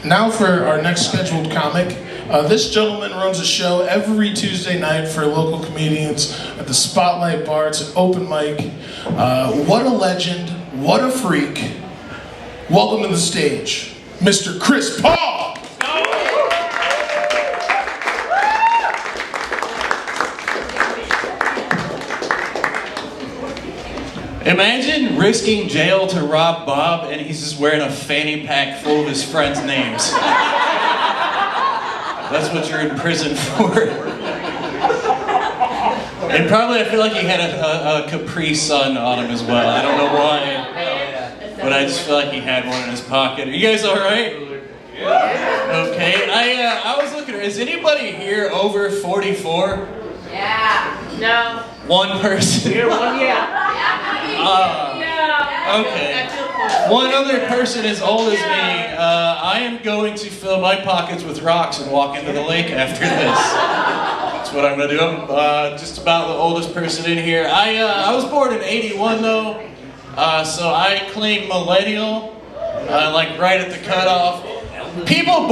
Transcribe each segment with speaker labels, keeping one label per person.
Speaker 1: Now for our next scheduled comic. This gentleman runs a show every Tuesday night for local comedians at the Spotlight Bar. It's an open mic. What a legend, what a freak. Welcome to the stage, Mr. Chris Paugh!
Speaker 2: Imagine risking jail to rob Bob and he's just wearing a fanny pack full of his friends' names. That's what you're in prison for. And probably I feel like he had a Capri Sun on him as well. I don't know why, but I just feel like he had one in his pocket. Are you guys all right? Okay, I was looking, is anybody here over 44?
Speaker 3: Yeah. No.
Speaker 2: One person?
Speaker 3: You're one, yeah.
Speaker 2: Okay. One other person as old as me. I am going to fill my pockets with rocks and walk into the lake after this. That's what I'm going to do. I'm just about the oldest person in here. I was born in '81 though, so I claim millennial, like right at the cutoff. People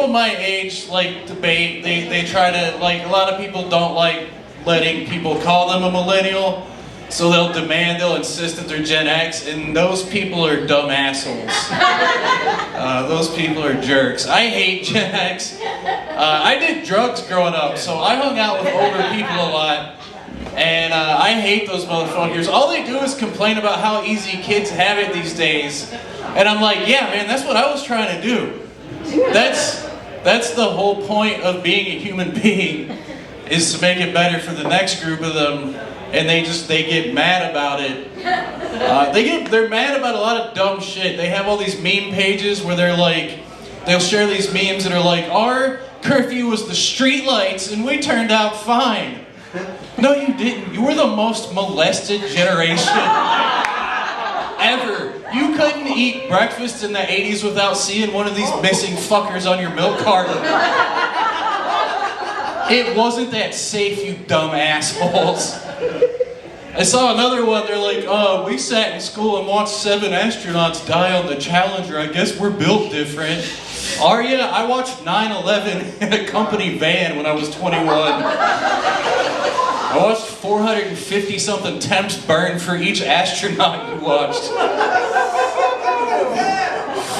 Speaker 2: my age like debate. They try to, like, a lot of people don't like letting people call them a millennial. So they'll insist that they're Gen X, and those people are dumb assholes. Those people are jerks. I hate Gen X. I did drugs growing up, so I hung out with older people a lot, and I hate those motherfuckers. All they do is complain about how easy kids have it these days, and I'm like, yeah, man, that's what I was trying to do. That's the whole point of being a human being, is to make it better for the next group of them. And they get mad about it. They're mad about a lot of dumb shit. They have all these meme pages where they'll share these memes that are like, our curfew was the street lights and we turned out fine. No, you didn't. You were the most molested generation ever. You couldn't eat breakfast in the 80s without seeing one of these missing fuckers on your milk carton. It wasn't that safe, you dumb assholes. I saw another one, they're like, oh, we sat in school and watched 7 astronauts die on the Challenger. I guess we're built different. Are ya? I watched 9/11 in a company van when I was 21. I watched 450-something temps burn for each astronaut you watched.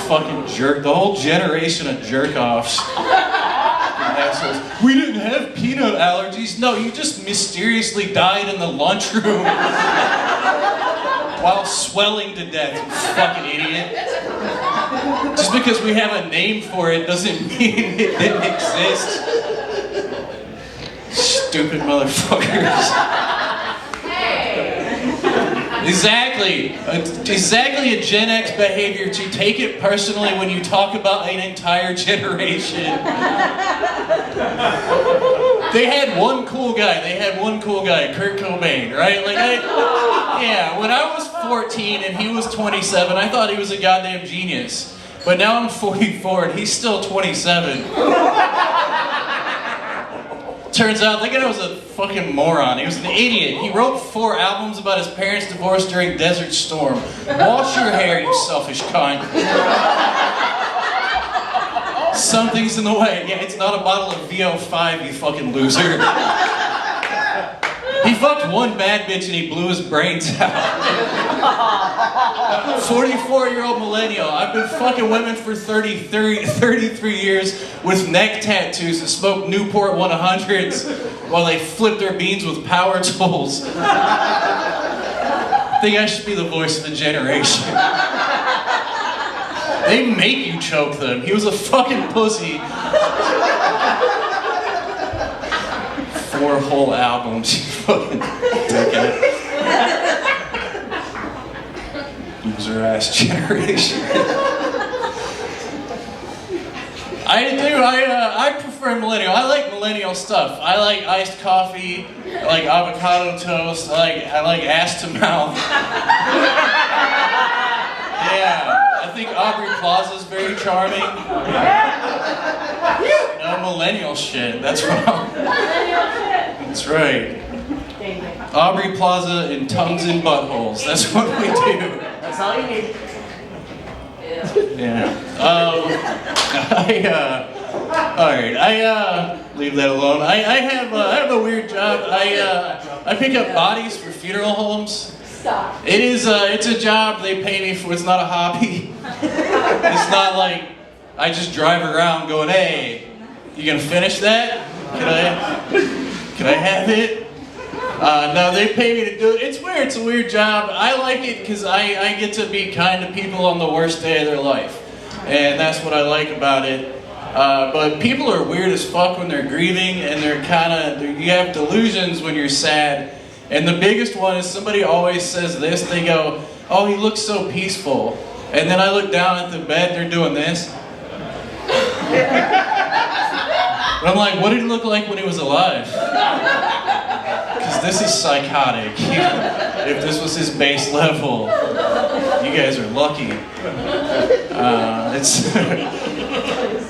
Speaker 2: Fucking jerk. The whole generation of jerk-offs. Assholes. We didn't have peanut allergies. No, you just mysteriously died in the lunchroom while swelling to death, you fucking idiot. Just because we have a name for it doesn't mean it didn't exist. Stupid motherfuckers. Exactly a Gen X behavior, to take it personally when you talk about an entire generation. They had one cool guy, Kurt Cobain, right? When I was 14 and he was 27, I thought he was a goddamn genius. But now I'm 44 and he's still 27. Turns out that guy was a fucking moron. He was an idiot. He wrote 4 albums about his parents' divorce during Desert Storm. Wash your hair, you selfish cunt. Something's in the way. Yeah, it's not a bottle of VO5, you fucking loser. He fucked one bad bitch and he blew his brains out. 44-year-old millennial. I've been fucking women for 33 years with neck tattoos and smoke Newport 100s while they flip their beans with power tools. I think I should be the voice of a generation. They make you choke them. He was a fucking pussy. 4 whole albums, you fucking dickhead. Loser ass generation. I prefer millennial. I like millennial stuff. I like iced coffee. I like avocado toast. I like ass to mouth. Yeah, I think Aubrey Plaza's very charming. No, millennial shit. That's what I'm. That's right. Aubrey Plaza in tongues and buttholes. That's what we do.
Speaker 3: That's all you need. Yeah.
Speaker 2: Yeah. Alright, leave that alone. I have a weird job. I pick up bodies for funeral homes.
Speaker 3: Stop.
Speaker 2: It's a job they pay me for. It's not a hobby. It's not like I just drive around going, hey, you gonna finish that? Can I have it? No, they pay me to do it. It's weird. It's a weird job. I like it because I get to be kind to people on the worst day of their life. And that's what I like about it. But people are weird as fuck when they're grieving, and you have delusions when you're sad. And the biggest one is somebody always says this. They go, oh, he looks so peaceful. And then I look down at the bed, they're doing this. And I'm like, what did he look like when he was alive? Because this is psychotic. If this was his base level, you guys are lucky.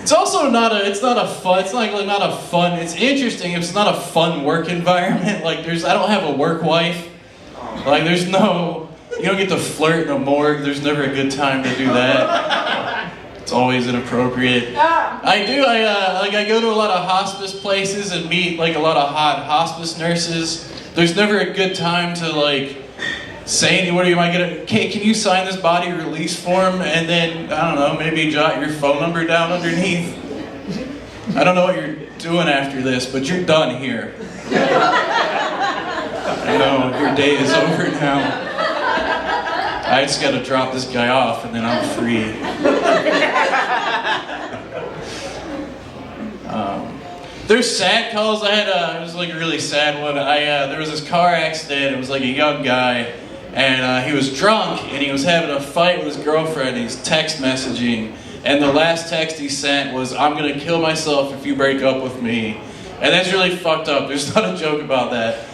Speaker 2: It's also not a fun, it's interesting, it's not a fun work environment. Like I don't have a work wife. Like you don't get to flirt in a morgue. There's never a good time to do that. It's always inappropriate. I go to a lot of hospice places and meet like a lot of hot hospice nurses. There's never a good time to say, okay, can you sign this body release form? And then, I don't know, maybe jot your phone number down underneath. I don't know what you're doing after this, but you're done here. I know, your day is over now. I just gotta drop this guy off and then I'm free. There's sad calls. It was like a really sad one. There was this car accident. It was like a young guy. And he was drunk, and he was having a fight with his girlfriend. He's text messaging, and the last text he sent was, I'm gonna kill myself if you break up with me. And that's really fucked up. There's not a joke about that.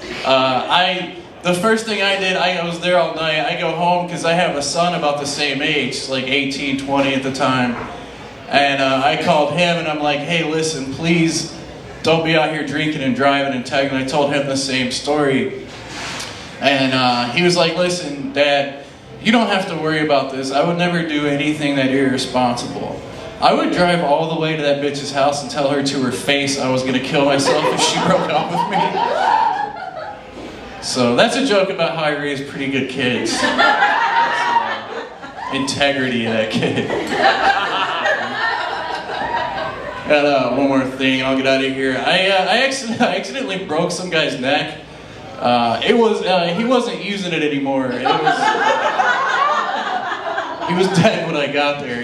Speaker 2: The first thing I did, I was there all night. I go home because I have a son about the same age, like 18, 20 at the time. And I called him, and I'm like, hey, listen, please don't be out here drinking and driving and tagging. I told him the same story. And he was like, listen, Dad, you don't have to worry about this. I would never do anything that irresponsible. I would drive all the way to that bitch's house and tell her to her face I was going to kill myself if she broke up with me. So that's a joke about how I raised pretty good kids. Integrity of that kid. Got one more thing, I'll get out of here. I accidentally broke some guy's neck. He wasn't using it anymore. He was dead when I got there.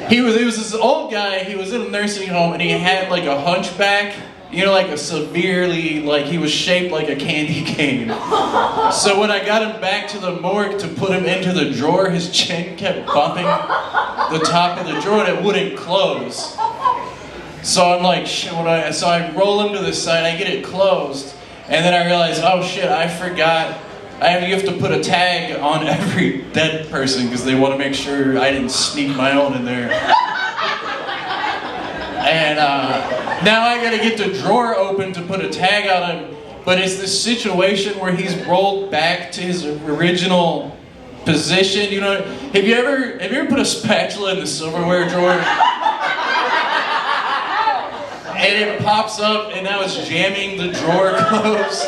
Speaker 2: He was this old guy. He was in a nursing home, and he had like a hunchback. Like a severely, he was shaped like a candy cane. So when I got him back to the morgue to put him into the drawer, his chin kept bumping the top of the drawer and it wouldn't close. So I'm like, shit, so I roll him to the side, I get it closed, and then I realize, oh shit, I forgot. You have to put a tag on every dead person because they want to make sure I didn't sneak my own in there. And now I gotta get the drawer open to put a tag on him, but it's this situation where he's rolled back to his original position. Have you ever put a spatula in the silverware drawer? And it pops up, and now it's jamming the drawer closed,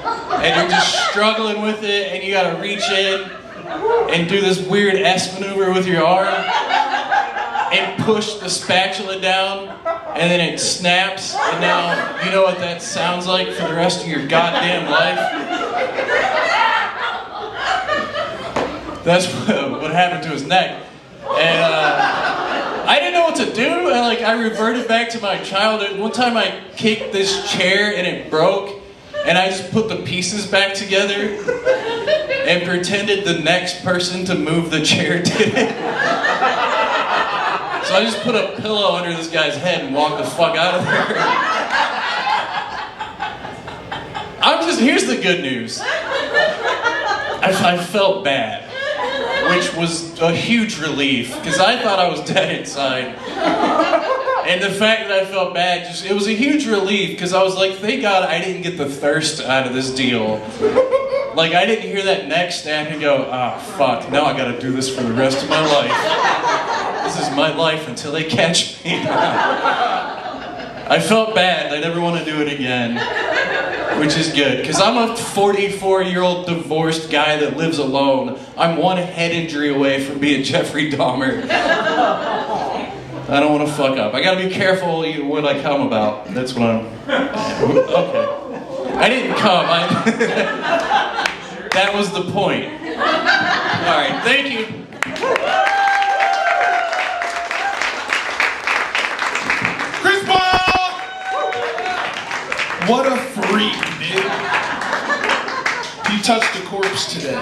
Speaker 2: and you're just struggling with it, and you gotta reach in and do this weird S maneuver with your arm and push the spatula down, and then it snaps, and now you know what that sounds like for the rest of your goddamn life. That's what happened to his neck. And I didn't know what to do. I reverted back to my childhood. One time I kicked this chair and it broke, and I just put the pieces back together and pretended the next person to move the chair did it. So I just put a pillow under this guy's head and walked the fuck out of there. Here's the good news. I felt bad, which was a huge relief, because I thought I was dead inside. And the fact that I felt bad, it was a huge relief, because I was like, thank God I didn't get the thirst out of this deal. Like, I didn't hear that next act and go, ah, fuck, now I gotta do this for the rest of my life. This is my life until they catch me. I felt bad. I never want to do it again. Which is good, because I'm a 44-year-old divorced guy that lives alone. I'm one head injury away from being Jeffrey Dahmer. I don't want to fuck up. I gotta be careful what I come about. That's what I'm... Okay. I didn't come. That was the point. Alright, thank you.
Speaker 1: Chris Paugh! What a freak, dude. He touched a corpse today.